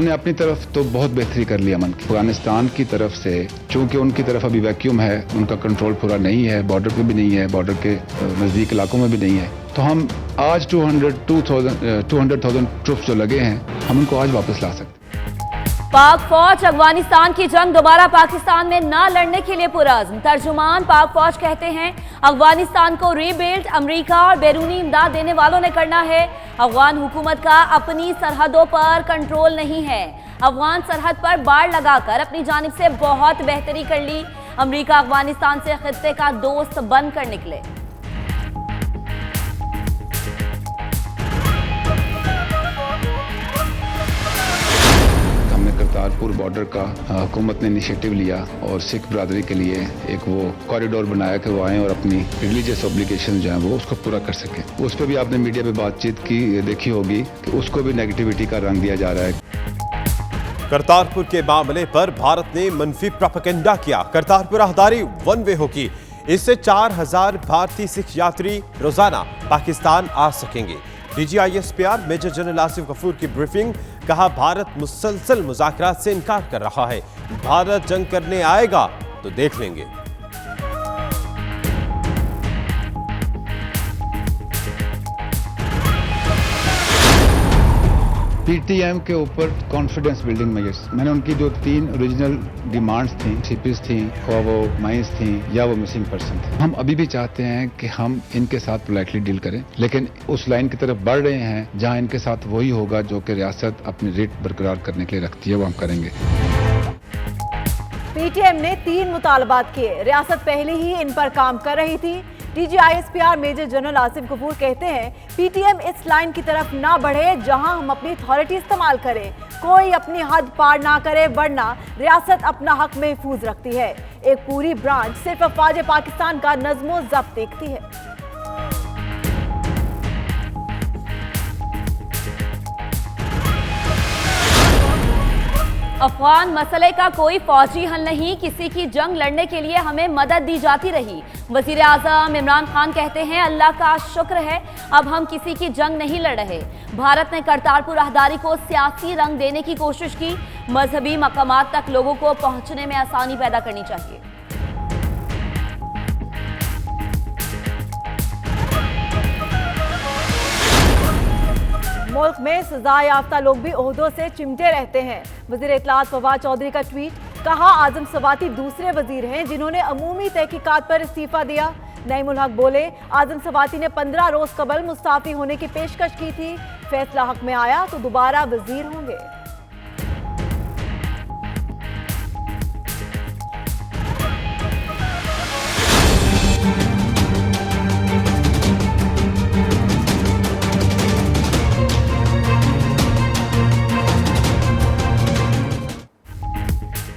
हमने अपनी तरफ तो बहुत बेहतरी कर लिया अमन की। अफगानिस्तान की तरफ से चूंकि उनकी तरफ अभी वैक्यूम है, उनका कंट्रोल पूरा नहीं है, बॉर्डर पे भी नहीं है, बॉर्डर के नज़दीक इलाकों में भी नहीं है, तो हम आज 200,000 ट्रुप्स जो लगे हैं, हम उनको आज वापस ला सकते। पाक फौज अफगानिस्तान की जंग दोबारा पाकिस्तान में न लड़ने के लिए पुरअज़्म। तर्जुमान पाक फौज कहते हैं अफगानिस्तान को रीबिल्ड अमेरिका और बैरूनी इमदाद देने वालों ने करना है। अफगान हुकूमत का अपनी सरहदों पर कंट्रोल नहीं है। अफगान सरहद पर बाड़ लगाकर अपनी जानिब से बहुत बेहतरी कर ली। अमेरिका अफगानिस्तान से खित्ते का दोस्त बनकर निकले। करतारपुर बॉर्डर का हुकूमत ने इनिशिएटिव लिया और सिख बरादरी के लिए एक वो कॉरिडोर बनाया कि वो आए और अपनी रिलीजियस ऑब्लिगेशन जो है वो उसको पूरा कर सके। उस पर भी आपने मीडिया पे बातचीत की देखी होगी कि उसको भी नेगेटिविटी का रंग दिया जा रहा है। करतारपुर के मामले पर भारत ने मनफी प्रोपेगेंडा किया। करतारपुर राहदारी वन वे होगी, इससे 4000 भारतीय सिख यात्री रोजाना पाकिस्तान आ सकेंगे। DGISPR major general Asif Ghafoor की ब्रीफिंग। कहा भारत मुसलसल मुज़ाकरात से इनकार कर रहा है। भारत जंग करने आएगा तो देख लेंगे। PTM के ऊपर कॉन्फिडेंस बिल्डिंग मेजर्स, मैंने उनकी जो 3 ओरिजिनल डिमांड्स थी, सीपीज थी, वो माइंस थी या वो मिसिंग पर्सन थे, हम अभी भी चाहते हैं कि हम इनके साथ पोलाइटली डील करें, लेकिन उस लाइन की तरफ बढ़ रहे हैं जहां इनके साथ वही होगा जो कि रियासत अपनी रेट बरकरार करने के लिए रखती है, वो हम करेंगे। PTM ने 3 मुतालबात किए। रियासत पहले ही इन पर काम कर रही थी। DGISPR major general Asif Ghafoor कहते हैं PTM इस लाइन की तरफ ना बढ़े जहां हम अपनी अथॉरिटी इस्तेमाल करें, कोई अपनी हद पार ना करे, वरना रियासत अपना हक महफूज रखती है। एक पूरी ब्रांच सिर्फ अफवाज पाकिस्तान का नज़्मो ज़ब्त देखती है। अफगान मसले का कोई फौजी हल नहीं, किसी की जंग लड़ने के लिए हमें मदद दी जाती रही। वजीर आज़म इमरान खान कहते हैं अल्लाह का शुक्र है अब हम किसी की जंग नहीं लड़ रहे। भारत ने करतारपुर राहदारी को सियासी रंग देने की कोशिश की। मजहबी मकामात तक लोगों को पहुंचने में आसानी पैदा करनी चाहिए। मुल्क में सजा याफ्ता लोग भी ओहदों से चिमटे रहते हैं। वज़ीर इत्तलात फवाद चौधरी का ट्वीट। कहा आजम सवाती दूसरे वजीर हैं जिन्होंने अमूमी तहकीकात पर इस्तीफा दिया। नईमुल हक बोले आजम सवाती ने 15 रोज कबल मुस्ताफी होने की पेशकश की थी, फैसला हक में आया तो दोबारा वजीर होंगे।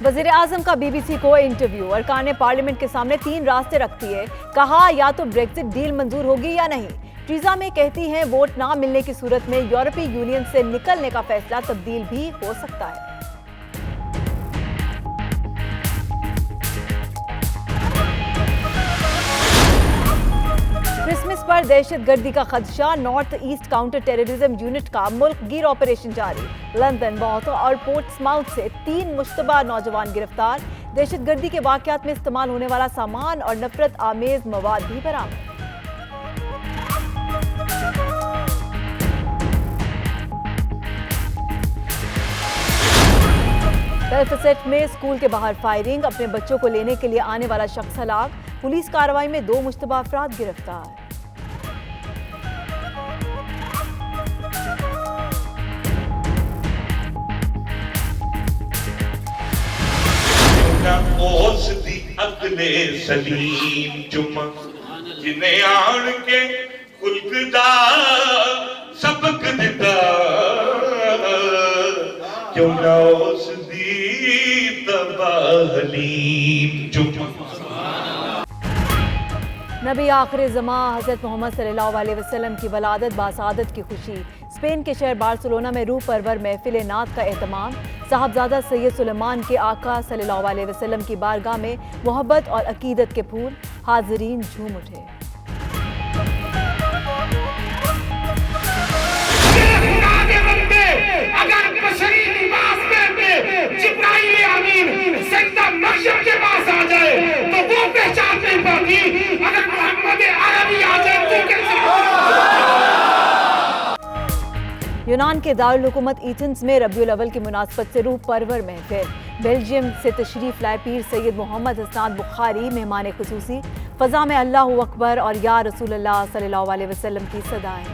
वज़ीर आज़म का BBC को इंटरव्यू। अरकान पार्लियामेंट के सामने 3 रास्ते रखती है। कहा या तो ब्रेक्जिट डील मंजूर होगी या नहीं। टीजा में कहती हैं वोट ना मिलने की सूरत में यूरोपीय यूनियन से निकलने का फैसला तब्दील भी हो सकता है। क्रिसमस पर दहशतगर्दी का खदशा। North east counter terrorism unit का मुल्क गिर ऑपरेशन जारी। लंदन, बॉथ और पोर्ट्समाउथ से 3 मुश्तबा नौजवान गिरफ्तार। दहशतगर्दी के वाकयात में इस्तेमाल होने वाला सामान और नफरत आमेज मवाद भी बरामद। बेलफास्ट में स्कूल के बाहर फायरिंग। अपने बच्चों को लेने के लिए आने वाला शख्स हलाक। पुलिस कार्रवाई में 2 मुश्तबा अफराद गिरफ्तार। अगले सलीम जुम्मा जिन्हें आन के खुलकदा सबक दिता क्यों ना उस दी तबाहलीम जुम्मा। नबी आखिर ज़मा हज़रत मोहम्मद सल्लल्लाहु अलैहि वसल्लम की वलादत बासादत की खुशी। स्पेन के शहर बार्सिलोना में रूह परवर महफिल नात का एहतमाम। साहबजादा सैयद सुलेमान के आका सल्लल्लाहु अलैहि वसल्लम की बारगाह में मोहब्बत और अकीदत के फूल। हाज़रीन झूम उठे। अगर बशरी लिबास यूनान के दारुल हुकूमत एथेंस में रबीउल अव्वल की मुनासबत से रूह परवर महफिल। बेल्जियम से तशरीफ लाए पीर सैयद मोहम्मद हसनात बुखारी मेहमान खुसूसी। फ़ज़ा में अल्लाहु अकबर और या रसूलल्लाह सल्लल्लाहु अलैहि वसल्लम की सदाएं।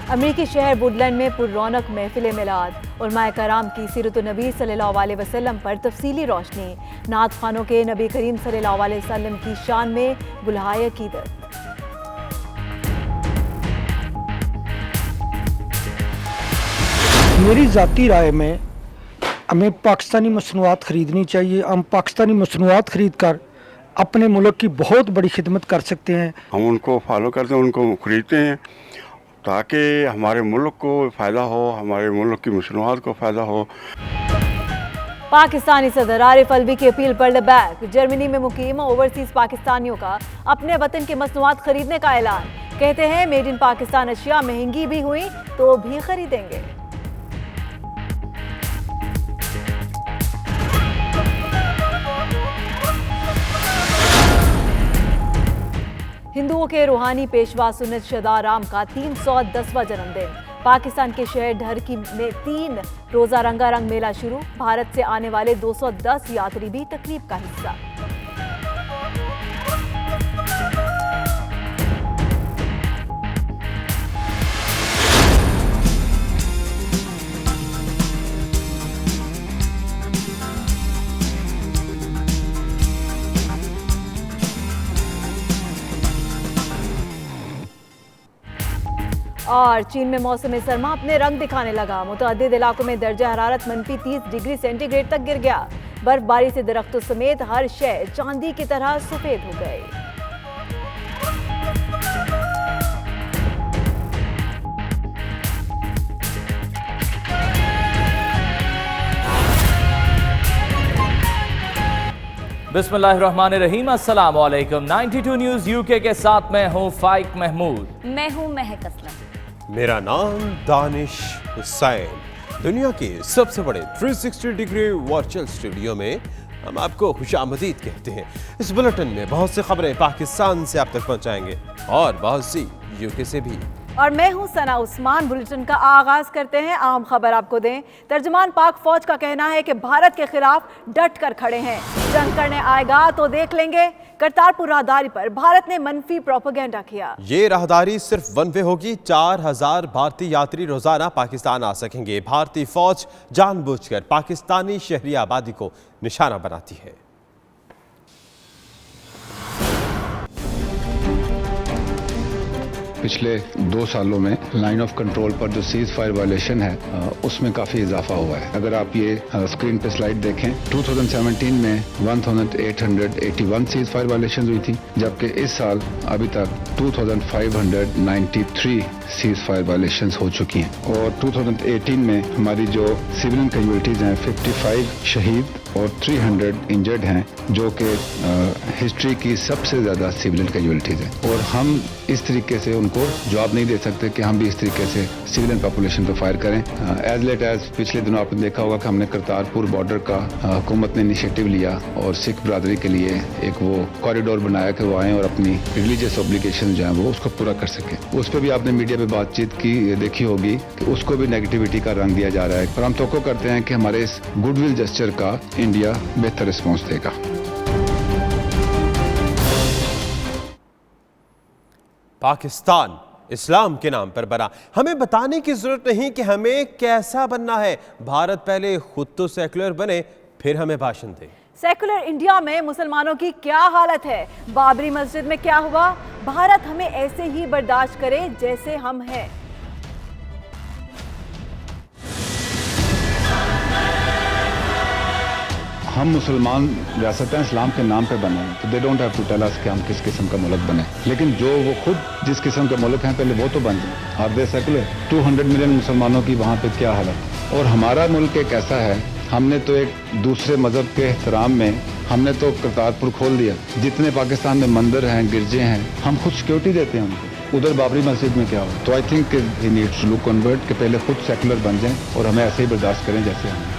अमरीकी शहर वुडलैंड में पुररौनक महफिल मिलाद। उलमाए कराम की सीरत नबी सल्लल्लाहु अलैहि वसल्लम पर तफसीली रोशनी। नात खानों के नबी करीम सल्लल्लाहु अलैहि वसल्लम की शान में बुलहाए अकीदत। मेरी ज़ाती राय में हमें पाकिस्तानी मसनूआत ख़रीदनी चाहिए। हम पाकिस्तानी मसनूआत ख़रीद कर अपने मुल्क की बहुत बड़ी खिदमत कर सकते हैं। हम उनको फॉलो करते हैं, उनको ख़रीदते हैं ताकि हमारे मुल्क को फ़ायदा हो, हमारे मुल्क की मसनूआत को फ़ायदा हो। पाकिस्तानी सदर आरिफ अलवी की अपील पर लबैक। जर्मनी में मुकीम ओवरसीज पाकिस्तानियों का अपने वतन के मसनूआत खरीदने का ऐलान। कहते हैं मेड इन पाकिस्तान अशिया महंगी भी हुई तो भी खरीदेंगे। हिंदुओं के रूहानी पेशवा सुन्नत शदाराम का 310वां जन्मदिन। पाकिस्तान के शहर ढरकी में 3 रोजा रंगारंग मेला शुरू। भारत से आने वाले 210 यात्री भी तकरीब का हिस्सा। और चीन में मौसम सरमा अपने रंग दिखाने लगा। मुतअद्दिद इलाकों में दर्जा हरारत -30 डिग्री सेंटीग्रेड तक गिर गया। बर्फबारी से दरख्तों समेत हर शय चांदी की तरह सफेद हो गए। बिस्मिल्लाहिर्रहमानिर्रहीम, अस्सलाम वालेकुम। 92 न्यूज़ यूके के साथ मैं हूँ फाइक महमूद। मैं हूँ महक असलम। मेरा नाम दानिश हुसैन। दुनिया के सबसे बड़े 360 डिग्री वर्चुअल स्टूडियो में हम आपको खुशामदीद कहते हैं। इस बुलेटिन में बहुत सी खबरें पाकिस्तान से आप तक पहुंचाएंगे और बहुत सी यूके से भी। और मैं हूं सना उस्मान। बुलेटिन का आगाज करते हैं। अहम खबर आपको दें। तर्जुमान पाक फौज का कहना है कि भारत के खिलाफ डट कर खड़े हैं। जंग करने आएगा तो देख लेंगे। करतारपुर राहदारी पर भारत ने मनफी प्रोपेगेंडा किया। ये राहदारी सिर्फ वन वे होगी। 4000 भारतीय यात्री रोजाना पाकिस्तान आ सकेंगे। भारतीय फौज जानबूझकर पाकिस्तानी शहरी आबादी को निशाना बनाती है। पिछले 2 सालों में लाइन ऑफ कंट्रोल पर जो सीज फायर वायलेशन है उसमें काफी इजाफा हुआ है। अगर आप ये स्क्रीन पे स्लाइड देखें, 2017 में 1881 सीज फायर वायलेशन हुई थी, जबकि इस साल अभी तक 2593 सीज फायर वायलेशन हो चुकी हैं। और 2018 में हमारी जो सिविलियन कैजुअलिटीज हैं 55 शहीद और 300 इंजर्ड हैं, जो कि हिस्ट्री की सबसे ज्यादा सिविलियन कैजुअलिटीज हैं। और हम इस तरीके से उनको जवाब नहीं दे सकते कि हम भी इस तरीके से सिविलियन पॉपुलेशन पर फायर करें। एज लेट एज पिछले दिनों आपने देखा होगा कि हमने करतारपुर बॉर्डर का हुकूमत ने इनिशिएटिव लिया और सिख बरादरी के लिए एक वो कॉरिडोर बनाया कि वो आए और अपनी रिलीजियस ऑब्लिगेशन जो है वो उसको पूरा कर सके। उस पर भी आपने मीडिया पे बातचीत की देखी होगी कि उसको भी नेगेटिविटी का रंग दिया जा रहा है। पर हम तवक्को करते हैं कि हमारे इस गुडविल जेस्चर का इंडिया बेहतर रिस्पॉन्स देगा। पाकिस्तान इस्लाम के नाम पर बना। हमें बताने की जरूरत नहीं कि हमें कैसा बनना है। भारत पहले खुद तो सेकुलर बने, फिर हमें भाषण दे। सेकुलर इंडिया में मुसलमानों की क्या हालत है? बाबरी मस्जिद में क्या हुआ? भारत हमें ऐसे ही बर्दाश्त करे जैसे हम हैं। हम मुसलमान रियासत इस्लाम के नाम पे बने हैं, तो they don't have to tell us कि हम किस किस्म का मुल्क बने। लेकिन जो वो खुद जिस किस्म के मुल्क हैं पहले वो तो बन जाए। Are they secular? 200 मिलियन मुसलमानों की वहाँ पे क्या हालत। और हमारा मुल्क एक ऐसा है, हमने तो एक दूसरे मजहब के एहतराम में हमने तो करतारपुर खोल दिया। जितने पाकिस्तान में मंदिर हैं, गिरजे हैं, हम खुद सिक्योरिटी देते हैं उनको। उधर बाबरी मस्जिद में क्या हो। तो I think he needs to convert, कि पहले खुद सेकुलर बन जाएं और हमें ऐसे ही बर्दाश्त करें जैसे हम।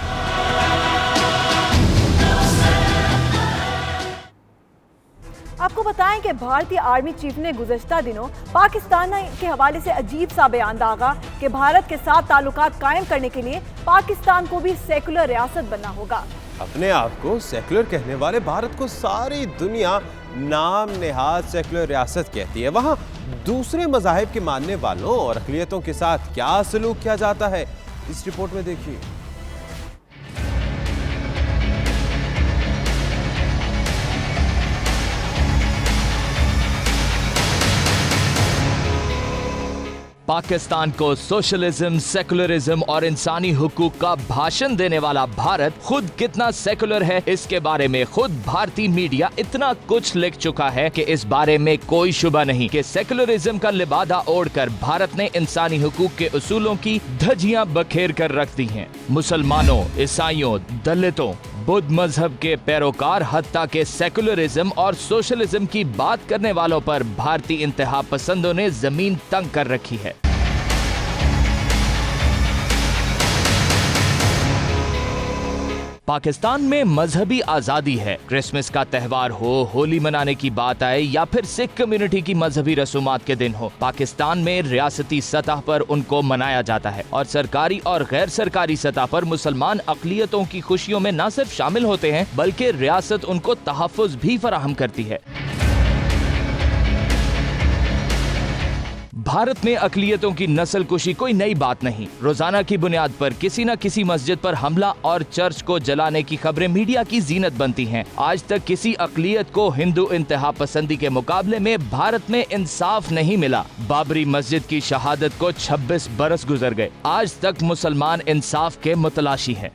आपको बताएं कि भारतीय आर्मी चीफ ने गुज़श्ता दिनों पाकिस्तान के हवाले से अजीब सा बयान दागा कि भारत के साथ ताल्लुकात कायम करने के लिए पाकिस्तान को भी सेकुलर रियासत बनना होगा। अपने आप को सेकुलर कहने वाले भारत को सारी दुनिया नाम नेहाद सेकुलर रियासत कहती है। वहां दूसरे मज़ाहिब के मानने वालों और अक़लियतों के साथ क्या सलूक किया जाता है, इस रिपोर्ट में देखिए। पाकिस्तान को सोशलिज्म, सेकुलरिज्म और इंसानी हुकूक का भाषण देने वाला भारत खुद कितना सेकुलर है, इसके बारे में खुद भारतीय मीडिया इतना कुछ लिख चुका है कि इस बारे में कोई शुबा नहीं कि सेकुलरिज्म का लिबादा ओढ़कर भारत ने इंसानी हुकूक के उसूलों की धज्जियां बखेर कर रख दी हैं। मुसलमानों, ईसाइयों, दलितों, बुद्ध मजहब के पैरोकार, हत्ता के सेकुलरिज्म और सोशलिज्म की बात करने वालों पर भारतीय इंतहा पसंदों ने जमीन तंग कर रखी है। पाकिस्तान में मजहबी आजादी है। क्रिसमस का त्यौहार हो, होली मनाने की बात आए या फिर सिख कम्युनिटी की मजहबी रसूमात के दिन हो, पाकिस्तान में रियासती सतह पर उनको मनाया जाता है और सरकारी और गैर सरकारी सतह पर मुसलमान अक़लियतों की खुशियों में न सिर्फ शामिल होते हैं बल्कि रियासत उनको तहफ़्फ़ुज़ भी फराहम करती है। भारत में अक़लियतों की नस्ल कुशी कोई नई बात नहीं। रोजाना की बुनियाद पर किसी न किसी मस्जिद पर हमला और चर्च को जलाने की खबरें मीडिया की जीनत बनती हैं। आज तक किसी अक़लियत को हिंदू इंतहा पसंदी के मुकाबले में भारत में इंसाफ नहीं मिला। बाबरी मस्जिद की शहादत को 26 बरस गुजर गए, आज तक मुसलमान इंसाफ के मुतलाशी हैं।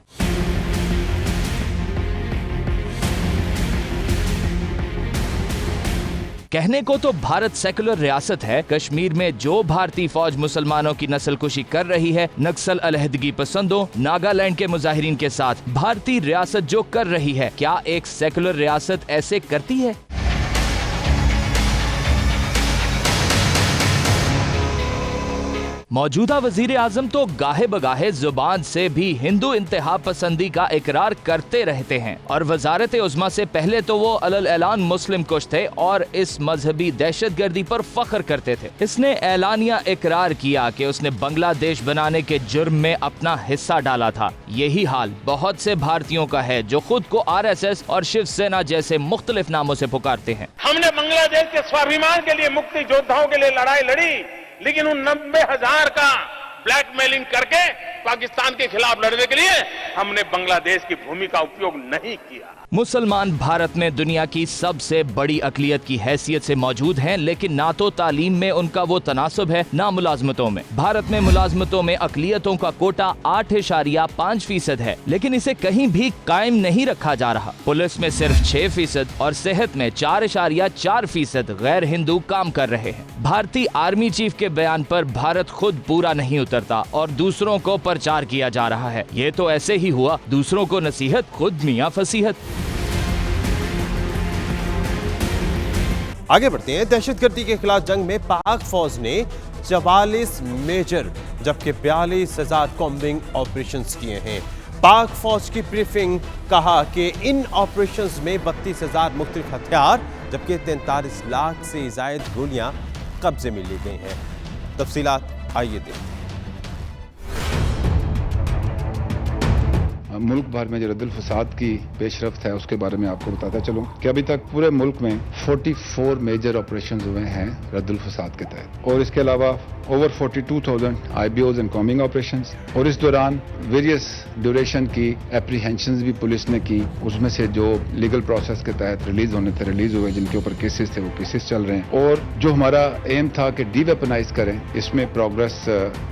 कहने को तो भारत सेकुलर रियासत है। कश्मीर में जो भारतीय फौज मुसलमानों की नस्लकुशी कर रही है, नक्सल अलहदगी पसंदों, नागालैंड के मुजाहिरीन के साथ भारतीय रियासत जो कर रही है, क्या एक सेकुलर रियासत ऐसे करती है? मौजूदा वजीर आजम तो गाहे बगाहे जुबान से भी हिंदू इंतहा पसंदी का इकरार करते रहते हैं और वजारत उज़्मा से पहले तो वो अलल ऐलान मुस्लिम कुश थे और इस मजहबी दहशतगर्दी पर फख्र करते थे। इसने ऐलानिया इकरार किया कि उसने बांग्लादेश बनाने के जुर्म में अपना हिस्सा डाला था। यही हाल बहुत से भारतीयों का है जो खुद को RSS और शिवसेना जैसे मुख्तलिफ नामों से पुकारते हैं। हमने बांग्लादेश के स्वाभिमान के लिए, मुक्ति योद्धाओं के लिए लड़ाई लड़ी, लेकिन उन 90,000 का ब्लैकमेलिंग करके पाकिस्तान के खिलाफ लड़ने के लिए हमने बांग्लादेश की भूमि का उपयोग नहीं किया। मुसलमान भारत में दुनिया की सबसे बड़ी अक़लियत की हैसियत से मौजूद हैं, लेकिन ना तो तालीम में उनका वो तनासुब है, ना मुलाजमतों में। भारत में मुलाजमतों में अक़लियतों का कोटा 8.5% है, लेकिन इसे कहीं भी कायम नहीं रखा जा रहा। पुलिस में सिर्फ 6% और सेहत में 4.4% गैर हिंदू काम कर रहे हैं। भारतीय आर्मी चीफ के बयान पर भारत खुद पूरा नहीं उतरता और दूसरों को प्रचार किया जा रहा है। ये तो ऐसे ही हुआ, दूसरों को नसीहत, खुद मियां फसीहत। आगे बढ़ते हैं। दहशतगर्दी के खिलाफ जंग में पाक फौज ने 44 मेजर जबकि 42,000 कॉम्बिंग ऑपरेशंस किए हैं। पाक फौज की ब्रीफिंग, कहा कि इन ऑपरेशंस में 32,000 मुख्तलिफ हथियार जबकि 43 लाख से ज्यादा गोलियां कब्जे में ली गई हैं। तफसीलात आइए देखते हैं। मुल्क भर में जो रद्दुल फसाद की पेशरफ्त है उसके बारे में आपको बताता चलूं कि अभी तक पूरे मुल्क में 44 मेजर ऑपरेशंस हुए हैं रद्दुल फसाद के तहत, और इसके अलावा over 42,000 IBOs and combing operations, और इस दौरान वेरियस ड्यूरेशन की एप्रीहेंशंस भी पुलिस ने की। उसमें से जो लीगल प्रोसेस के तहत रिलीज होने थे रिलीज हुए, जिनके ऊपर केसेस थे वो केसेस चल रहे हैं। और जो हमारा एम था कि डीवेपनाइज करें, इसमें प्रोग्रेस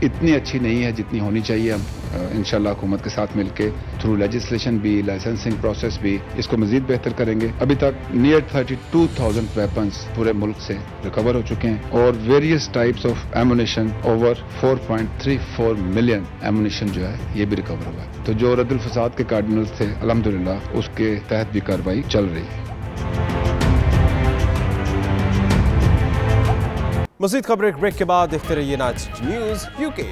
इतनी अच्छी नहीं है जितनी होनी चाहिए। हम इंशाल्लाह हुकूमत के साथ मिलकर थ्रू लेजिस्लेशन भी, लाइसेंसिंग प्रोसेस भी, इसको मजीद बेहतर करेंगे। अभी तक नियर 32,000 वेपन्स पूरे मुल्क से रिकवर हो चुके हैं और various types of ammunition, over 4.34 million ammunition जो है ये भी रिकवर हुआ है। तो जो रद्दुल फसाद के कार्डिनल्स थे, अल्हम्दुलिल्लाह उसके तहत भी कार्रवाई चल रही है। मज़ीद खबरें एक ब्रेक के बाद देखते रहिए नाच न्यूज़ यूके।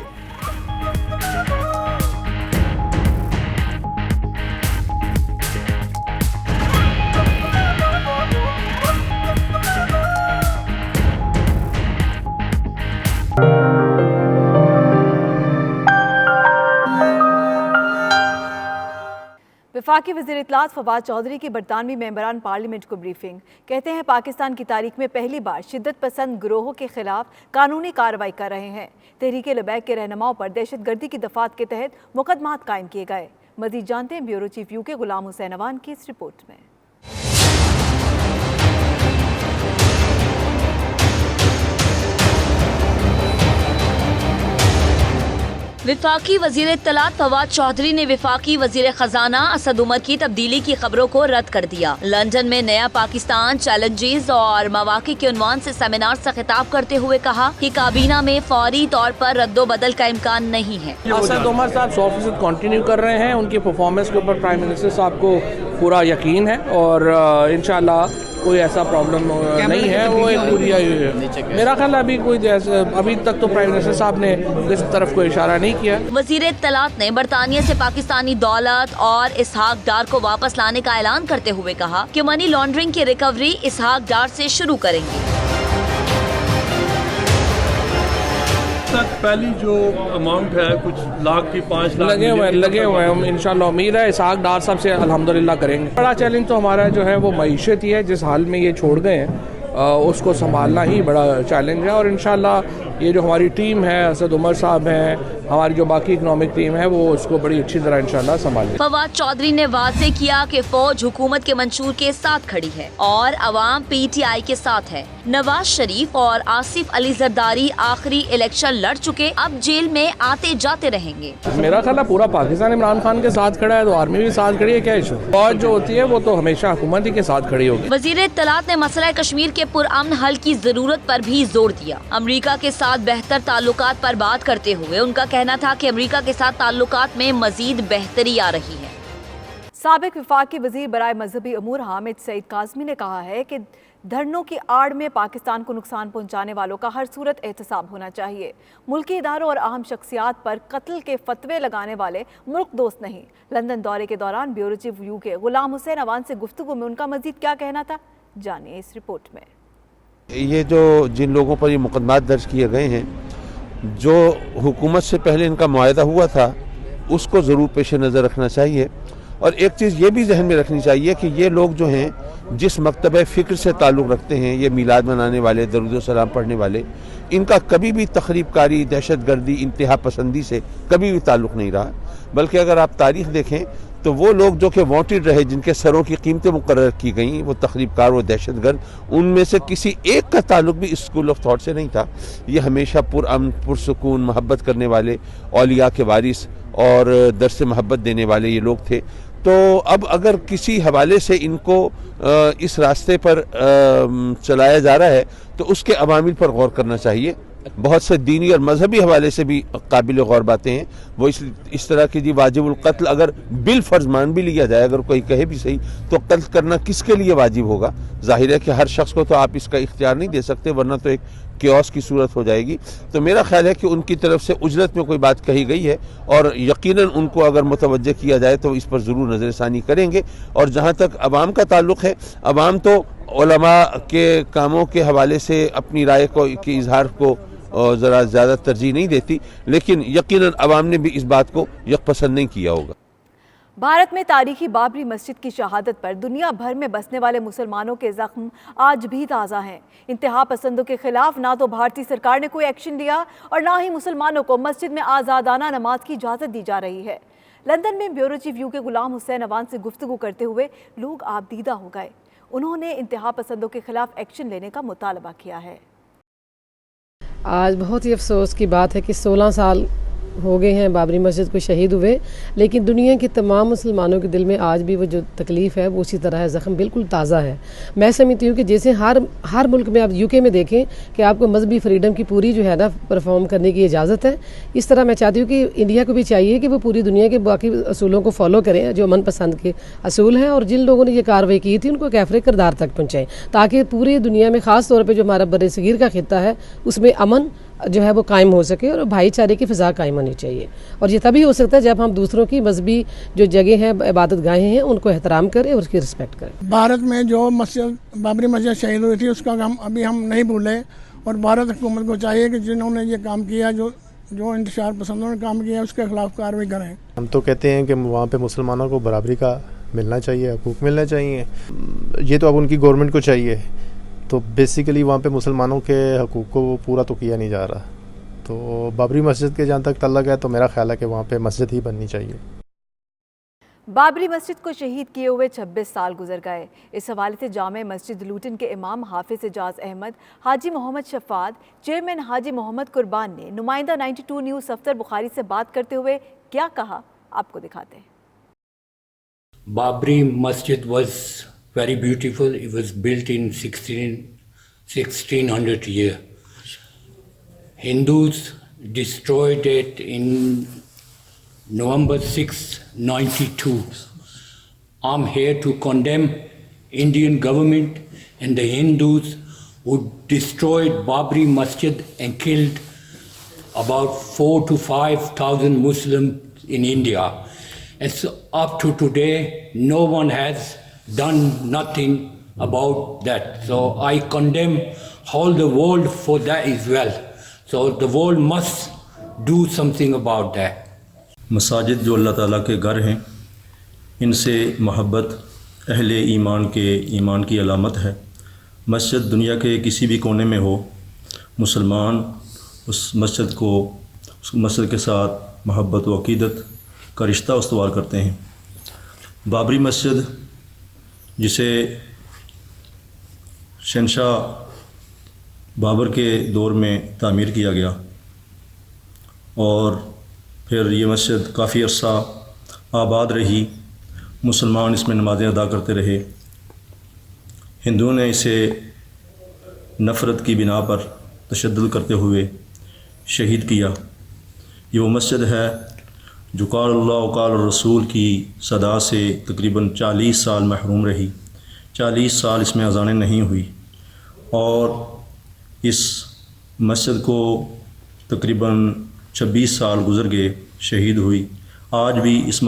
वफाकी वज़ीर इत्तलात फवाद चौधरी की बरतानवी मेंबरान पार्लियामेंट को ब्रीफिंग। कहते हैं पाकिस्तान की तारीख में पहली बार शिद्दत पसंद गिरोहों के खिलाफ कानूनी कार्रवाई कर रहे हैं। तहरीक लबैक के रहनुमाओं पर दहशतगर्दी की दफात के तहत मुकदमात कायम किए गए। मजीद जानते हैं bureau chief UK Ghulam Hussain Awan की इस रिपोर्ट में। वफाकी वजीर इत्तलात फवाद चौधरी ने वफाकी वजीर खजाना असद उमर की तब्दीली की खबरों को रद्द कर दिया। लंदन में नया पाकिस्तान चैलेंजेस और मौक़े के उन्वान से सेमिनार से खिताब करते हुए कहा कि काबीना में फौरी तौर पर रद्दोबदल का इम्कान नहीं है। असद उमर साहब 100% कंटिन्यू कर रहे हैं। उनकी परफॉर्मेंस के ऊपर प्राइम मिनिस्टर साहब को पूरा यकीन है और इंशाल्लाह कोई ऐसा प्रॉब्लम नहीं है। वो एक पूरी मेरा ख्याल अभी तक तो प्राइम मिनिस्टर साहब ने इस तरफ कोई इशारा नहीं किया। वजीर इत्तलात ने बरतानिया से पाकिस्तानी दौलत और इसहाक डार को वापस लाने का ऐलान करते हुए कहा कि मनी लॉन्ड्रिंग की रिकवरी इसहाक डार से शुरू करेंगे। पहली जो अमाउंट है कुछ लाख की 5 लाख लगे हुए हैं। इंशाल्लाह उम्मीद है इसहाक डार साहब से अल्हम्दुलिल्लाह करेंगे। बड़ा चैलेंज तो हमारा जो है वो मईशत ही है। जिस हाल में ये छोड़ गए हैं उसको संभालना ही बड़ा चैलेंज है और इंशाल्लाह ये जो हमारी टीम है, असद उमर साहब हैं, हमारी जो बाकी इकनॉमिक टीम है, वो उसको बड़ी अच्छी तरह इंशाल्लाह संभालेगी। फवाद चौधरी ने वाज़े किया कि फौज हुकूमत के मंशूर के साथ खड़ी है और अवाम PTI के साथ है। नवाज शरीफ और आसिफ अली जरदारी आखिरी इलेक्शन लड़ चुके, अब जेल में आते जाते रहेंगे। मेरा ख्याल है पूरा पाकिस्तान इमरान खान के साथ खड़ा है तो आर्मी भी साथ खड़ी है। क्या इशू? फौज जो होती है वो तो हमेशा हुकूमत ही के साथ खड़ी होगी। वजीर इत्तलात ने मसला कश्मीर के पुरअमन हल की जरूरत पर भी जोर दिया। अमरीका के साथ बेहतर ताल्लुकात पर बात करते हुए उनका कहना था कि अमरीका के साथ ताल्लुकात में मजीद बेहतरी आ रही है। साबिक वफाकी वजीर बराए मजहबी अमूर हामिद सईद काज़मी ने कहा है कि धरनों की आड़ में पाकिस्तान को नुकसान पहुंचाने वालों का हर सूरत एहतसाब होना चाहिए। मुल्की इदारों और अहम शख्सियात पर कत्ल के फतवे लगाने वाले मुल्क दोस्त नहीं। लंदन दौरे के दौरान bureau chief UK Ghulam Hussain Awan से गुफ्तगू में उनका मजीद क्या कहना था, जानिए इस रिपोर्ट में। ये जो जिन लोगों पर ये मुकदमात दर्ज किए गए हैं, जो हुकूमत से पहले इनका मुआहदा हुआ था उसको ज़रूर पेश नज़र रखना चाहिए। और एक चीज़ ये भी जहन में रखनी चाहिए कि ये लोग जो हैं जिस मकतबे फ़िक्र से ताल्लुक़ रखते हैं, ये मिलाद मनाने वाले, दरूद व सलाम पढ़ने वाले, इनका कभी भी तखरीबकारी, दहशतगर्दी, इंतहा पसंदी से कभी भी ताल्लुक़ नहीं रहा। बल्कि अगर आप तारीख़ देखें तो वो लोग जो कि वांटेड रहे, जिनके सरों की कीमतें मुकर्रर की गई, वो तखरीबकार, वो दहशतगर्द, उनमें से किसी एक का ताल्लुक भी इस स्कूल ऑफ थॉट से नहीं था। ये हमेशा पुरअमन, पुरसुकून, मोहब्बत करने वाले, औलिया के वारिस और दर्स मोहब्बत देने वाले ये लोग थे। तो अब अगर किसी हवाले से इनको इस रास्ते पर चलाया जा रहा है तो उसके अवामिल पर गौर करना चाहिए। बहुत से दीनी और मजहबी हवाले से भी काबिल गौर बातें हैं। वो इस तरह की जी वाजिबुल कत्ल अगर बिल फर्ज मान भी लिया जाए, अगर कोई कहे भी सही, तो कत्ल करना किसके लिए वाजिब होगा? जाहिर है कि हर शख्स को तो आप इसका इख्तियार नहीं दे सकते, वरना तो एक क्योस की सूरत हो जाएगी। तो मेरा ख्याल है कि उनकी तरफ से उजरत में कोई बात कही गई है और यकीनन उनको अगर मुतवज्जे किया जाए तो इस पर ज़रूर नज़रसानी करेंगे। और जहाँ तक अवाम का ताल्लुक़ है, अवाम तो उलमा के कामों के हवाले से अपनी राय को के इजहार को ज़रा ज़्यादा तरजीह नहीं देती, लेकिन यकीनन अवाम ने भी इस बात को यकपसंद नहीं किया होगा। भारत में तारीखी बाबरी मस्जिद की शहादत पर दुनिया भर में बसने वाले मुसलमानों के जख्म आज भी ताज़ा हैं। इंतहा पसंदों के खिलाफ ना तो भारतीय सरकार ने कोई एक्शन लिया और ना ही मुसलमानों को मस्जिद में आज़ादाना नमाज की इजाज़त दी जा रही है। लंदन में bureau chief UK Ghulam Hussain Awan से गुफ्तगू करते हुए लोग आबदीदा हो गए। उन्होंने इंतहा पसंदों के खिलाफ एक्शन लेने का मुतालबा किया है। आज बहुत ही अफसोस की बात है कि 16 साल हो गए हैं, बाबरी मस्जिद को शहीद हुए, लेकिन दुनिया के तमाम मुसलमानों के दिल में आज भी वो जो तकलीफ़ है वो उसी तरह है, ज़ख्म बिल्कुल ताज़ा है। मैं समझती हूँ कि जैसे हर मुल्क में, आप यूके में देखें कि आपको मजहबी फ्रीडम की पूरी जो है ना परफॉर्म करने की इजाज़त है, इस तरह मैं चाहती हूँ कि इंडिया को भी चाहिए कि वो पूरी दुनिया के बाकी असूलों को फॉलो करें जो अमन पसंद के असूल हैं, और जिन लोगों ने ये कार्रवाई की थी उनको कैफरे किरदार तक पहुँचाएँ, ताकि पूरी दुनिया में ख़ास तौर पर जो हमारा बरसगीर का खित्ता है उसमें अमन जो है वो कायम हो सके और भाईचारे की फ़िज़ा कायम होनी चाहिए। और ये तभी हो सकता है जब हम दूसरों की मजहबी जो जगह हैं, इबादत गाहें हैं, उनको एहतराम करें और उसकी रिस्पेक्ट करें। भारत में जो मस्जिद बाबरी मस्जिद शहीद हुई थी उसका हम नहीं भूले, और भारत हुकूमत को चाहिए कि जिन्होंने ये काम किया, जो इंतशार पसंदों ने काम किया, उसके खिलाफ कार्रवाई करें। हम तो कहते हैं कि वहाँ पे मुसलमानों को बराबरी का मिलना चाहिए, हकूक़ मिलना चाहिए। ये तो अब उनकी गवर्नमेंट को चाहिए। तो बेसिकली वहाँ पे मुसलमानों के हकूक़ को पूरा तो किया नहीं जा रहा। तो बाबरी मस्जिद के जहाँ तक तल्लक है तो मेरा ख्याल है कि वहाँ पे मस्जिद ही बननी चाहिए। बाबरी मस्जिद को शहीद किए हुए 26 साल गुजर गए। इस हवाले से जामे मस्जिद लूटन के इमाम हाफिज एजाज अहमद, हाजी मोहम्मद शफात, चेयरमैन हाजी मोहम्मद कुर्बान ने नुमाइंदा 92 न्यूज़ अफ्तर बुखारी से बात करते हुए क्या कहा, आपको दिखाते हैं। बाबरी मस्जिद was very beautiful. It was built in 1600 year. Hindus destroyed it in November 6, 92. I'm here to condemn Indian government and the Hindus who destroyed Babri Masjid and killed about 4,000 to 5,000 Muslims in India. And so up to today, no one has done nothing about that. So I condemn all the world for that as well. So the world must do something about that. मसाजिद जो अल्लाह ताला के घर हैं, इनसे मोहब्बत अहले ईमान की अलामत है। मस्जिद दुनिया के किसी भी कोने में हो, मुसलमान उस मस्जिद के साथ मोहब्बत व अक़ीदत का रिश्ता उस्तवार करते हैं। बाबरी मस्जिद जिसे शहंशाह बाबर के दौर में तामीर किया गया और फिर ये मस्जिद काफ़ी अरसा आबाद रही, मुसलमान इसमें नमाज़ें अदा करते रहे। हिंदुओं ने इसे नफ़रत की बिना पर तशद्दुद करते हुए शहीद किया। ये वो मस्जिद है जो क़ाल अल्लाह क़ाल रसूल की सदा से तकरीबन 40 साल महरूम रही। 40 साल इसमें अज़ानें नहीं हुई और इस मस्जिद को तकरीबन 26 साल गुज़र गए, शहीद हुई। आज भी इस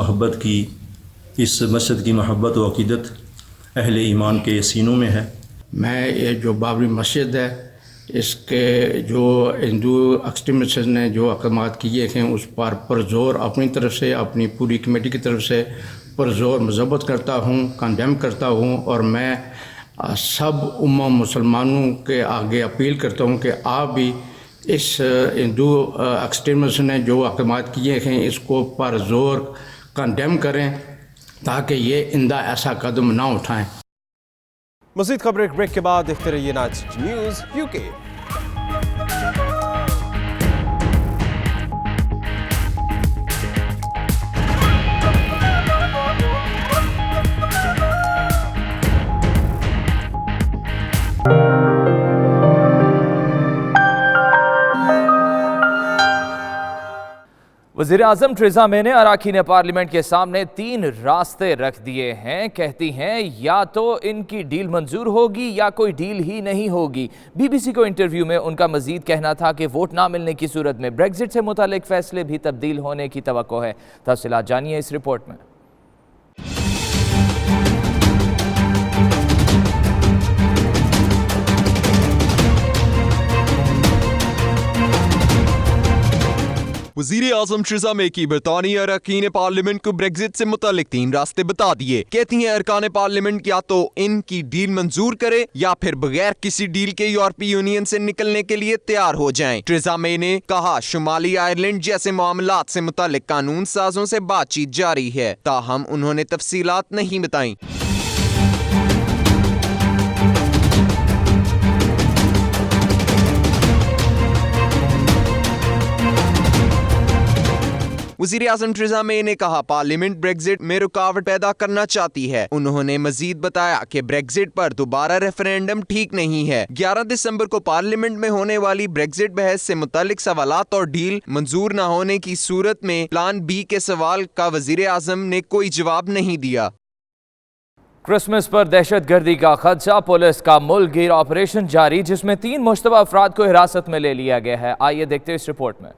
मस्जिद की मोहब्बत व अक़ीदत अहले ईमान के सीनों में है। मैं ये जो बाबरी मस्जिद है, इसके जो हिंदू एक्सट्रीमिस्ट ने जो अक़दामात किए हैं उस पर पुरज़ोर अपनी तरफ से, अपनी पूरी कमेटी की तरफ से पुरज़ोर मज़म्मत करता हूँ, कंडेम करता हूँ। और मैं सब उम्मा मुसलमानों के आगे अपील करता हूँ कि आप भी इस हिंदू एक्सट्रीमिस्ट ने जो अक़दामात किए हैं इसको पुरज़ोर कंडेम करें ताकि ये इंदा ऐसा कदम ना उठाएं। मज़ीद खबरें ब्रेक के बाद देखते रहिए नाच न्यूज़ यूके। वज़ीर-ए-आज़म थेरेसा मे ने अराकीन पार्लियामेंट के सामने 3 रास्ते रख दिए हैं। कहती हैं या तो इनकी डील मंजूर होगी या कोई डील ही नहीं होगी। BBC को इंटरव्यू में उनका मजीद कहना था कि वोट ना मिलने की सूरत में ब्रेक्जिट से मुतालिक फैसले भी तब्दील होने की तवक्को है। तफसीलात जानिए इस रिपोर्ट में। वज़ीर-ए-आज़म थेरेसा मे की बरतानी अरकान पार्लियामेंट को ब्रेक्जिट से मुतालिक 3 रास्ते बता दिए। कहती हैं अरकान पार्लियामेंट या तो इनकी डील मंजूर करे या फिर बगैर किसी डील के यूरोपीय यूनियन से निकलने के लिए तैयार हो जाएं। थेरेसा मे ने कहा शुमाली आयरलैंड जैसे मामलात से मुतालिक कानून साजों से बातचीत जारी है, ताहम उन्होंने तफसीलात नहीं बताई। वज़ीर आज़म थेरेसा मे ने कहा पार्लियामेंट ब्रेक्जिट में रुकावट पैदा करना चाहती है। उन्होंने मजीद बताया कि ब्रेक्जिट पर दोबारा रेफरेंडम ठीक नहीं है। 11 दिसंबर को पार्लियामेंट में होने वाली ब्रेक्जिट बहस से मुतालिक सवालात और डील मंजूर न होने की सूरत में प्लान बी के सवाल का वज़ीर आज़म ने कोई जवाब नहीं दिया। क्रिसमस पर दहशतगर्दी का खदशा, पुलिस का मुल्कगीर ऑपरेशन जारी, जिसमें 3 मुश्तबा अफराद को हिरासत में ले लिया गया है। आइए देखते हैं इस रिपोर्ट में।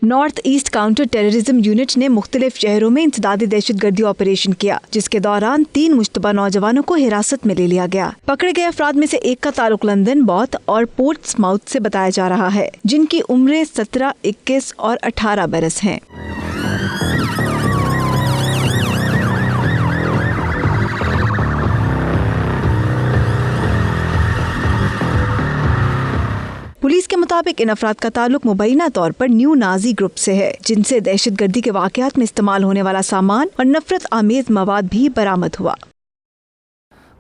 North east counter terrorism unit ने मुख्तलिफ शहरों में इंसदादी दहशतगर्दी ऑपरेशन किया, जिसके दौरान 3 मुश्तबा नौजवानों को हिरासत में ले लिया गया। पकड़े गए अफराद में से एक का ताल्लुक लंदन, बॉथ और पोर्ट्समाउथ से बताया जा रहा है, जिनकी उम्रें 17, 21 और 18 बरस हैं। पुलिस के मुताबिक इन अफराद का ताल्लुक मुबैना तौर पर न्यू नाजी ग्रुप से है, जिनसे दहशतगर्दी के वाक़यात में इस्तेमाल होने वाला सामान और नफरत आमेज मवाद भी बरामद हुआ।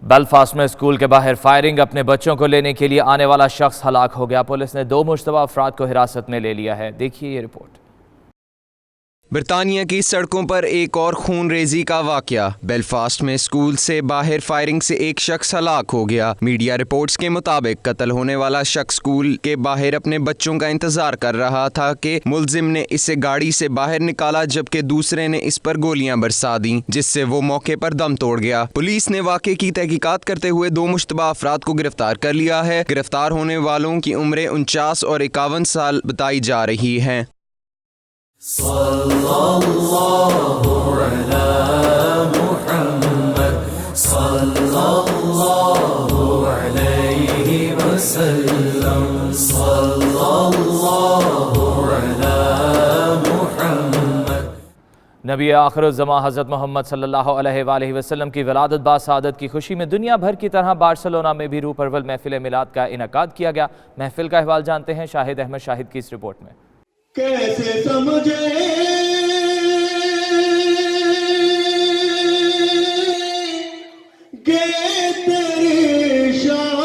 बेलफास्ट में स्कूल के बाहर फायरिंग, अपने बच्चों को लेने के लिए आने वाला शख्स हलाक हो गया। पुलिस ने 2 मुश्तबा अफराद को हिरासत में ले लिया है। देखिए ये रिपोर्ट। बरतानिया की सड़कों पर एक और खून रेजी का वाकया। बेलफास्ट में स्कूल से बाहर फायरिंग से एक शख्स हलाक हो गया। मीडिया रिपोर्ट्स के मुताबिक कत्ल होने वाला शख्स स्कूल के बाहर अपने बच्चों का इंतजार कर रहा था कि मुलजिम ने इसे गाड़ी से बाहर निकाला, जबकि दूसरे ने इस पर गोलियां बरसा दी, जिससे वो मौके पर दम तोड़ गया। पुलिस ने वाकये की तहकीकात करते हुए 2 मुश्तबा अफराद को गिरफ्तार कर लिया है। गिरफ्तार होने वालों की उम्रें 49 और 51 साल बताई जा रही हैं। सल्लल्लाहु अलैहि मुहम्मद सल्लल्लाहु अलैहि वसल्लम सल्लल्लाहु अलैहि मुहम्मद। नबी आखिरुज़्ज़मा हज़रत मोहम्मद सल्लल्लाहु अलैहि वसल्लम की विलादत बासआदत की खुशी में दुनिया भर की तरह बार्सिलोना में भी रूह परवल महफिल मिलाद का इनकाद किया गया। महफिल का अहवाल जानते हैं शाहिद अहमद शाहिद की इस रिपोर्ट में। कैसे समझे गे तेरी शान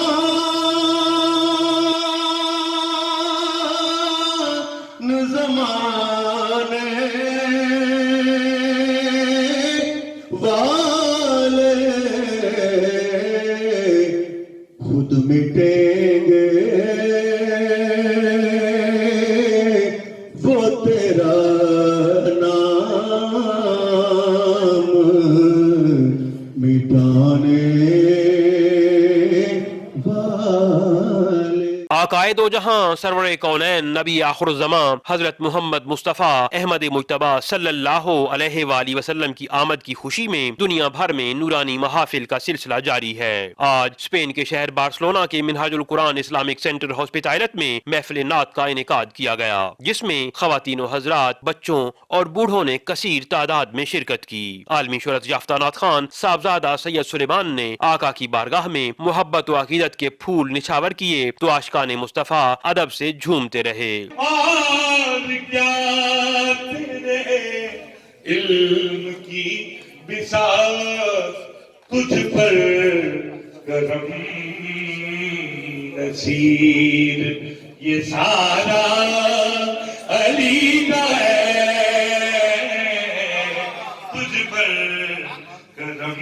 ज़माने वाले खुद मिटेंगे आकाए दो जहां सरवरे कौनैन नबी आखिरुज़्ज़मान हजरत मोहम्मद मुस्तफ़ा अहमद मुज्तबा सल्लल्लाहु अलैहि वसल्लम की आमद की खुशी में दुनिया भर में नूरानी महाफिल का सिलसिला जारी है। आज स्पेन के शहर बार्सिलोना के Minhajul Quran Islamic centre hospitality में महफिल नात का इनेकाद किया गया, जिसमें खवातीन व हजरात, बच्चों और बूढ़ों ने कसीर तादाद में शिरकत की। आलमी शोहरत याफ्ता नात खान साहबजादा सैयद सुलेमान ने आका की बारगाह में मोहब्बत व अकीदत के फूल निछावर किए तो आशिकाने मुस्तफा अदब से झूमते रहे। और क्या तेरे इल्म की बिसात तुझ पर करम नसीर, ये सारा अली का है, तुझ पर करम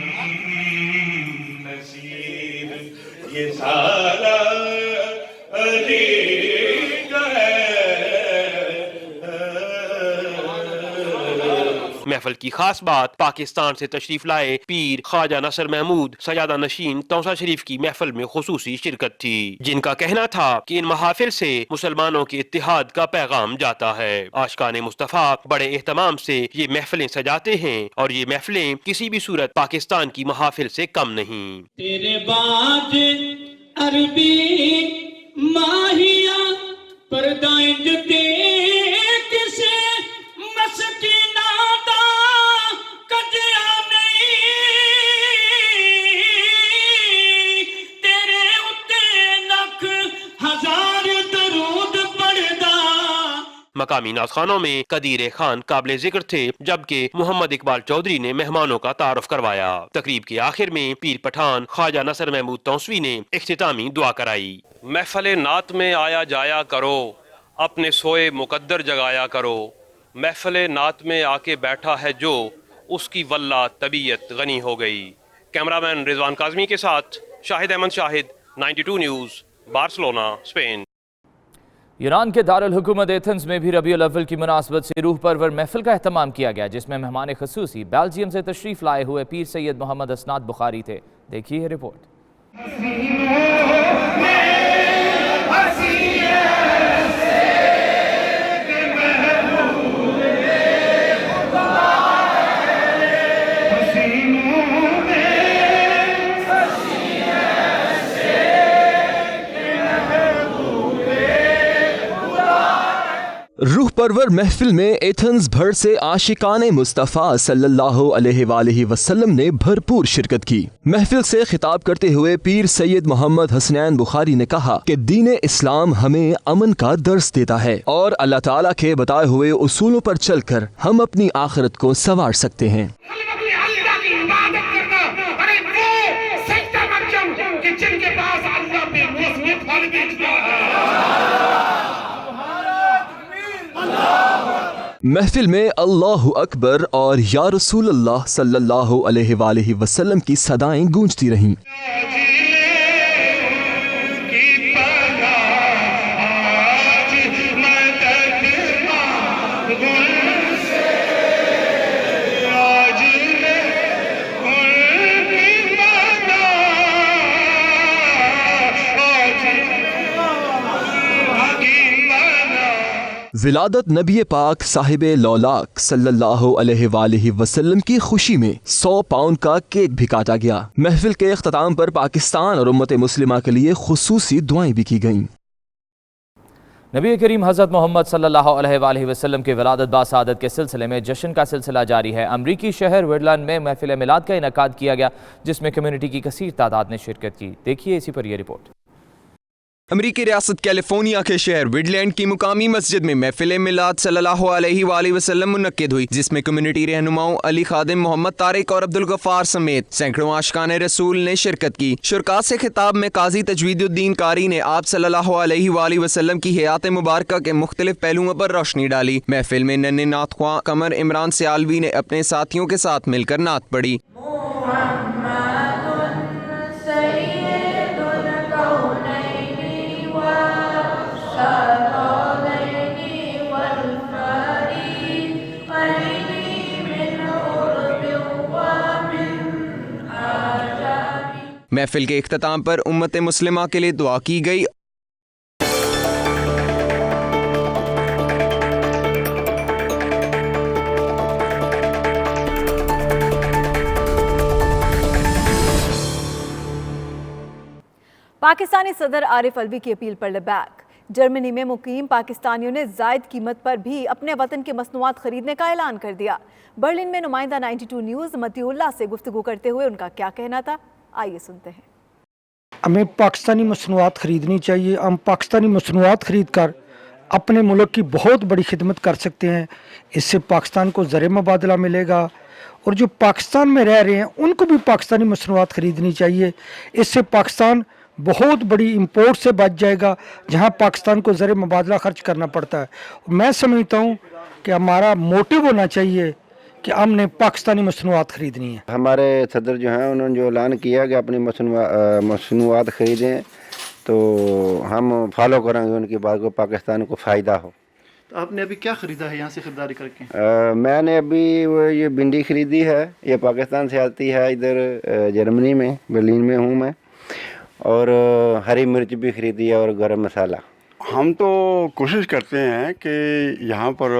नसीर, ये सारा महफिल की खास बात पाकिस्तान से तशरीफ लाए पीर ख्वाजा नसर महमूद सजादा नशीन तौसा शरीफ की महफिल में खुसूसी शिरकत थी, जिनका कहना था कि इन महाफिल से मुसलमानों के इत्तिहाद का पैगाम जाता है। आशिकाने मुस्तफा बड़े एहतमाम से ये महफिलें सजाते हैं और ये महफिलें किसी भी सूरत पाकिस्तान की महाफिल से कम नहीं। तेरे बाद अरबी माहिया परदाइंज दे किसे मस्कीना दा कजया नहीं, तेरे उत्ते लख हजार दरूद पढ़दा। मकामी नाचखानों में कदीर खान काबिल जिक्र थे, जबकि मोहम्मद इकबाल चौधरी ने मेहमानों का तारुफ करवाया। तकरीब के आखिर में पीर पठान ख्वाजा नसर महमूद तौसवी ने इख्तितामी दुआ कराई। महफिल नात में आया जाया करो, अपने सोए मुकद्दर जगाया करो, महफिल नात में आके बैठा है जो, उसकी वल्ला तबीयत गनी हो गई। कैमरामैन रिजवान काजमी के साथ Shahid Ahmed Shahid, 92 news, Barcelona, Spain. Iran के दारुल हुकूमत एथेंस में भी रबीउल अव्वल की मुनासबत से रूह परवर महफिल का एहतमाम किया गया, जिसमें मेहमान खसूसी बेल्जियम से तशरीफ लाए हुए पीर सैयद मोहम्मद असनाद बुखारी थे। देखिए रिपोर्ट। रूह परवर महफिल में एथेंस भर से आशिकाने मुस्तफ़ा सल्लल्लाहु अलैहि वसल्लम ने भरपूर शिरकत की। महफिल से खिताब करते हुए पीर सैयद मोहम्मद हसनैन बुखारी ने कहा कि दीन इस्लाम हमें अमन का दर्स देता है और अल्लाह ताला के बताए हुए उसूलों पर चलकर हम अपनी आखिरत को संवार सकते हैं। महफिल में अल्लाहु अकबर और या रसूल अल्लाह सल्लल्लाहु अलैहि वसल्लम की सदाएं गूंजती रहीं। विलादत नबी पाक साहिबे लौलाक सल्लल्लाहु अलैहि वसल्लम की खुशी में 100 पाउंड का केक भी काटा गया। महफिल के इख्तिताम पर पाकिस्तान और उम्मत मुस्लिमा के लिए खुसूसी दुआएं भी की गईं। नबी करीम हज़रत मोहम्मद सल्लल्लाहु अलैहि वसल्लम के विलादत बासादत के सिलसिले में जश्न का सिलसिला जारी है। अमरीकी शहर वुडलैंड में महफिल मिलाद का इनकाद किया गया, जिसमें कम्युनिटी की कसीर तादाद ने शिरकत की। देखिए इसी पर यह रिपोर्ट। अमरीकी रियासत कैलिफोर्निया के शहर वुडलैंड की मुकामी मस्जिद में महफिल मिलाद सल्लल्लाहु अलैहि वसल्लम मुनक्किद हुई, जिसमें कम्युनिटी रहनुमाओं अली खादिम, मोहम्मद तारिक और अब्दुल गफ्फार समेत सैकड़ों आशिकाने रसूल ने शिरकत की। शुरका से खिताब में काजी तजवीदुद्दीन कारी ने आप सल्लल्लाहु अलैहि वसल्लम की हयात मुबारका के मुख्तलिफ पहलुओं पर रोशनी डाली। महफिल में नन्हे नात ख्वां कमर इमरान सियालवी ने अपने साथियों के साथ मिलकर नात पढ़ी। महफिल के इख्तिताम पर उम्मत मुस्लिमा के लिए दुआ की गई। पाकिस्तानी सदर आरिफ अलवी की अपील पर लबैक। जर्मनी में मुकीम पाकिस्तानियों ने जायद कीमत पर भी अपने वतन के मसनूआत खरीदने का ऐलान कर दिया। बर्लिन में नुमाइंदा 92 न्यूज़ मतीउल्लाह से गुफ्तगू करते हुए उनका क्या कहना था, आइए सुनते हैं। हमें पाकिस्तानी मसनूआत ख़रीदनी चाहिए। हम पाकिस्तानी मसनूआत ख़रीद कर अपने मुल्क की बहुत बड़ी खिदमत कर सकते हैं। इससे पाकिस्तान को ज़र मुबादला मिलेगा और जो पाकिस्तान में रह रहे हैं उनको भी पाकिस्तानी मसनूआत ख़रीदनी चाहिए। इससे पाकिस्तान बहुत बड़ी इंपोर्ट से बच जाएगा, जहां पाकिस्तान को ज़र मुबादला खर्च करना पड़ता है। मैं समझता हूं कि हमारा मोटिव होना चाहिए कि हमने पाकिस्तानी मसनूआत ख़रीदनी है। हमारे सदर जो हैं उन्होंने जो ऐलान किया कि अपनी मसनूआत ख़रीदें, तो हम फॉलो करेंगे उनकी बात को, पाकिस्तान को फ़ायदा हो। तो आपने अभी क्या ख़रीदा है यहाँ से ख़रीदारी करके? मैंने अभी ये भिंडी ख़रीदी है, ये पाकिस्तान से आती है, इधर जर्मनी में बर्लिन में हूँ मैं, और हरी मिर्च भी ख़रीदी है और गरम मसाला। हम तो कोशिश करते हैं कि यहाँ पर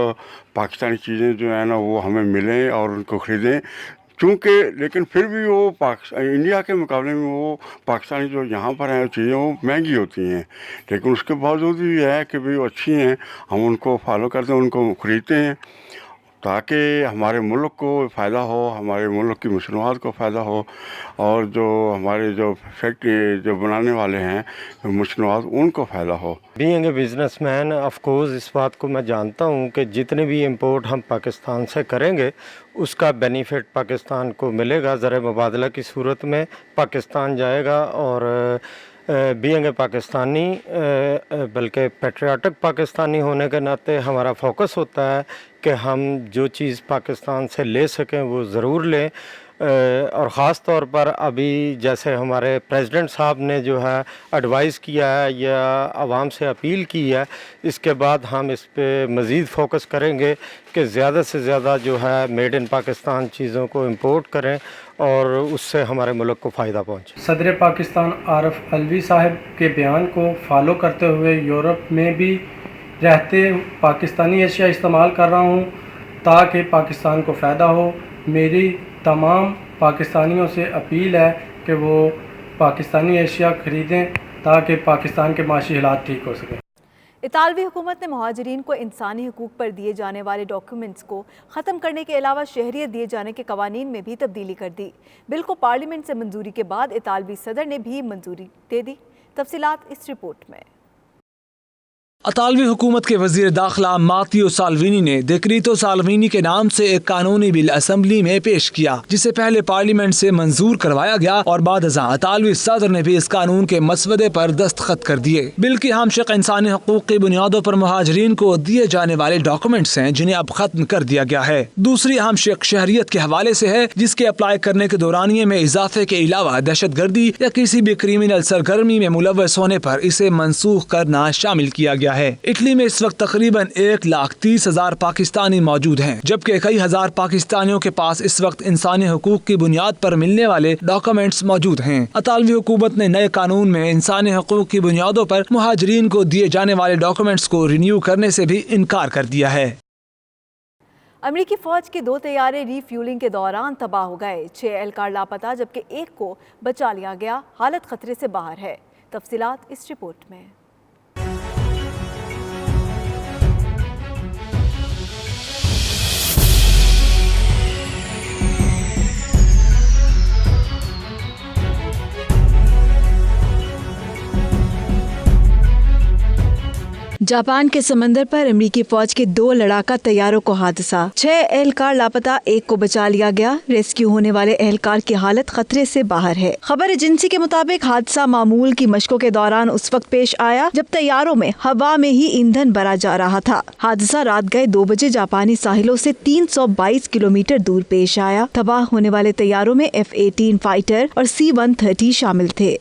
पाकिस्तानी चीज़ें जो है ना वो हमें मिलें और उनको ख़रीदें, क्योंकि लेकिन फिर भी वो इंडिया के मुकाबले में वो पाकिस्तानी जो यहाँ पर हैं चीज़ें वो महंगी होती हैं, लेकिन उसके बावजूद भी है कि भाई वो अच्छी हैं, हम उनको फॉलो करते हैं, उनको ख़रीदते हैं। ताकि हमारे मुल्क को फ़ायदा हो, हमारे मुल्क की मसनूआत को फ़ायदा हो, और जो हमारे जो फैक्ट्री जो बनाने वाले हैं मसनूआत उनको फ़ायदा हो। Being a businessman of course इस बात को मैं जानता हूँ कि जितने भी इंपोर्ट हम पाकिस्तान से करेंगे उसका बेनिफिट पाकिस्तान को मिलेगा। ज़र मुबादला की सूरत में पाकिस्तान जाएगा, और बीइंग ए पाकिस्तानी बल्कि पेट्रियाटिक पाकिस्तानी होने के नाते हमारा फोकस होता है कि हम जो चीज़ पाकिस्तान से ले सकें वो ज़रूर लें। और ख़ास तौर पर अभी जैसे हमारे प्रेसिडेंट साहब ने जो है एडवाइस किया है या आवाम से अपील की है, इसके बाद हम इस पे मज़ीद फोकस करेंगे कि ज़्यादा से ज़्यादा जो है मेड इन पाकिस्तान चीज़ों को इंपोर्ट करें और उससे हमारे मुल्क को फ़ायदा पहुँचे। सदर पाकिस्तान आरिफ अलवी साहब के बयान को फॉलो करते हुए यूरोप में भी रहते पाकिस्तानी एशिया इस्तेमाल कर रहा हूँ ताकि पाकिस्तान को फ़ायदा हो। मेरी तमाम पाकिस्तानियों से अपील है कि वो पाकिस्तानी एशिया ख़रीदें ताकि पाकिस्तान के माशी हालात ठीक हो सकें। इतालवी हुकूमत ने मुहाजिरीन को इंसानी हकूक़ पर दिए जाने वाले डॉक्यूमेंट्स को ख़त्म करने के अलावा शहरियत दिए जाने के कवानीन में भी तब्दीली कर दी। बिल को पार्लियामेंट से मंजूरी के बाद इतालवी सदर ने भी मंजूरी दे दी। तफसीलात इस रिपोर्ट में। इतालवी हुकूमत के वजीर दाखिला मातियो साल्विनी ने डिक्रीतो साल्विनी के नाम से एक कानूनी बिल असम्बली में पेश किया, जिसे पहले पार्लियामेंट से मंजूर करवाया गया और बाद इतालवी सदर ने भी इस कानून के मसवदे पर दस्तखत कर दिए। बिल की हमशक इंसानी हकूक की बुनियादों पर मुहाजिरीन को दिए जाने वाले डॉक्यूमेंट्स हैं जिन्हें अब खत्म कर दिया गया है। दूसरी हमशक शहरियत के हवाले से है, जिसके अप्लाई करने के दौरानिये में इजाफे के अलावा दहशत गर्दी या किसी भी क्रिमिनल सरगर्मी में मुलव्वस होने पर इसे मनसूख करना शामिल किया गया है। इटली में इस वक्त तकरीबन 1,30,000 पाकिस्तानी मौजूद हैं, जबकि कई हजार पाकिस्तानियों के पास इस वक्त इंसानी हुकूक की बुनियाद पर मिलने वाले डॉक्यूमेंट्स मौजूद हैं। इतालवी हुकूमत ने नए कानून में इंसानी हुकूक की बुनियादों पर मुहाजिरीन को दिए जाने वाले डॉक्यूमेंट्स को रिन्यू करने से भी इनकार कर दिया है। अमेरिकी फौज के 2 तैयारे रीफ्यूलिंग के दौरान तबाह हो गए। 6 एहलकार लापता, जबकि 1 को बचा लिया गया। हालत खतरे से बाहर है। तफसीलात इस रिपोर्ट में। जापान के समंदर पर अमेरिकी फौज के 2 लड़ाका तैयारों को हादसा। 6 एहलकार लापता, 1 को बचा लिया गया। रेस्क्यू होने वाले एहलकार की हालत खतरे से बाहर है। खबर एजेंसी के मुताबिक हादसा मामूल की मशकों के दौरान उस वक्त पेश आया जब तैयारों में हवा में ही ईंधन भरा जा रहा था। हादसा रात गए 2 बजे जापानी साहिलों से 322 किलोमीटर दूर पेश आया। तबाह होने वाले तैयारों में F-18 फाइटर और C-130 शामिल थे।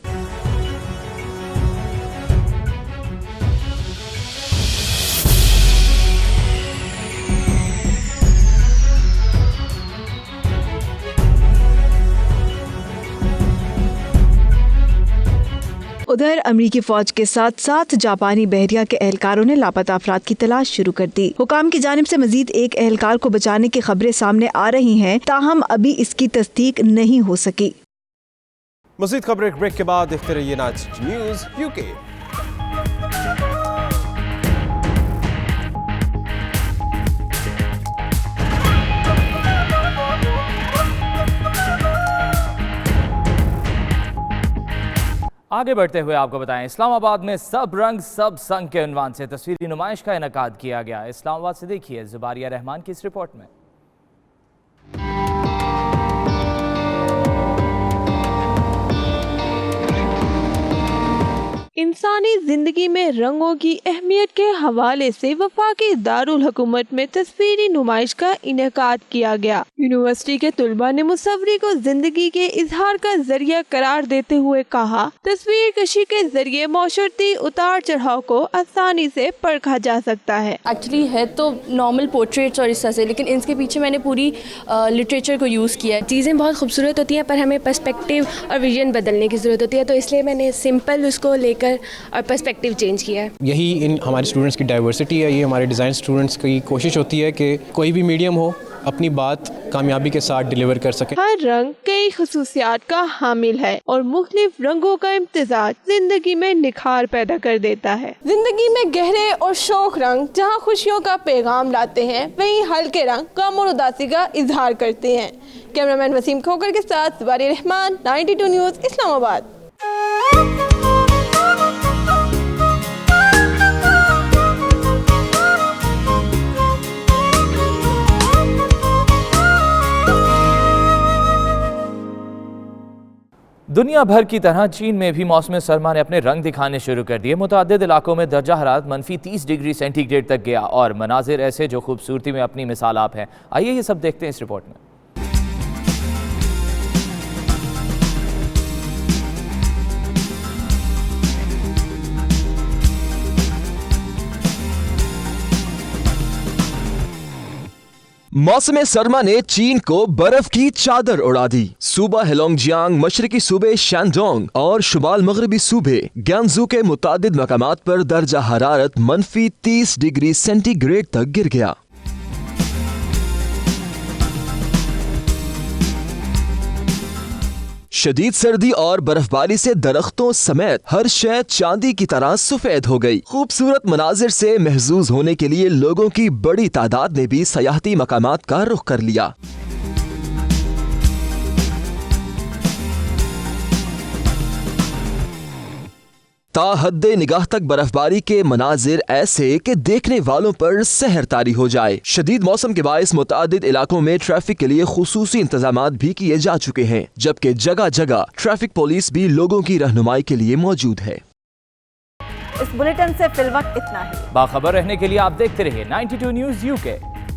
उधर अमेरिकी फौज के साथ साथ जापानी बहरिया के एहलकारों ने लापता अफराद की तलाश शुरू कर दी। हुकाम की जानिब से मजीद 1 एहलकार को बचाने की खबरें सामने आ रही हैं, ताहम अभी इसकी तस्दीक नहीं हो सकी। मजीद खबरें ब्रेक के बाद देखते रहिए नाच न्यूज़ UK। आगे बढ़ते हुए आपको बताएं, इस्लामाबाद में सब रंग सब संग के उन्वान से तस्वीरी नुमाइश का इनेकाद किया गया। इस्लामाबाद से देखिए जुबारिया रहमान की इस रिपोर्ट में। इंसानी जिंदगी में रंगों की अहमियत के हवाले से वफाकी दारुल हुकूमत में तस्वीरी नुमाइश का इनेकाद किया गया। यूनिवर्सिटी के तुलबा ने मुसव्वरी को जिंदगी के इजहार का जरिया करार देते हुए कहा, तस्वीर कशी के जरिए मौशरती उतार चढ़ाव को आसानी से परखा जा सकता है। एक्चुअली है तो नॉर्मल पोर्ट्रेट्स और इस तरह से, लेकिन इनके पीछे मैंने पूरी लिटरेचर को यूज़ किया है। चीज़ें बहुत खूबसूरत होती हैं पर हमें पर्सपेक्टिव और विजन बदलने की ज़रूरत होती है, तो इसलिए मैंने सिंपल उसको लेकर और पर्सपेक्टिव चेंज किया है। यही इन हमारे स्टूडेंट्स की डाइवर्सिटी है, ये हमारे डिज़ाइन स्टूडेंट्स की कोशिश होती है कि कोई भी मीडियम हो अपनी बात कामयाबी के साथ डिलीवर कर सकें। हर रंग कई खसूसियात का हामिल है और मुख्तलिफ रंगों का इम्तिजाज जिंदगी में निखार पैदा कर देता है। जिंदगी में गहरे और शौक रंग जहाँ खुशियों का पैगाम लाते हैं, वहीं हल्के रंग गम और उदासी का इजहार करते हैं। कैमरामैन वसीम खोकर के साथ जुबारी रहमान, 92 न्यूज़, इस्लामाबाद। दुनिया भर की तरह चीन में भी मौसम सरमा ने अपने रंग दिखाने शुरू कर दिए। मुतअद्दिद इलाकों में दर्जा हरारत -30 डिग्री सेंटीग्रेड तक गया और मनाजिर ऐसे जो खूबसूरती में अपनी मिसाल आप हैं। आइए ये सब देखते हैं इस रिपोर्ट में। मौसम सरमा ने चीन को बर्फ की चादर उड़ा दी। सूबा हेलोंगजियांग, मशरकी सूबे शैनडोंग और शुमाल मगरबी सूबे ग्यांजू के मुतादिद मकामात पर दर्जा हरारत -30 डिग्री सेंटीग्रेड तक गिर गया। शदीद सर्दी और बर्फबारी से दरख्तों समेत हर शय चांदी की तरह सफेद हो गई। खूबसूरत मनाजिर से महजूज होने के लिए लोगों की बड़ी तादाद ने भी सयाहती मकामात का रुख कर लिया। ताहद्दे निगाह तक बर्फबारी के मनाजिर ऐसे कि देखने वालों पर सहर तारी हो जाए। शदीद मौसम के बायस मुतादिद इलाकों में ट्रैफिक के लिए खुसूसी इंतजामात भी किए जा चुके हैं, जबकि जगह जगह ट्रैफिक पुलिस भी लोगों की रहनुमाई के लिए मौजूद है। इस बुलेटिन से फिलवक्त इतना ही। बाखबर रहने के लिए आप देखते रहिए 92 न्यूज़ UK।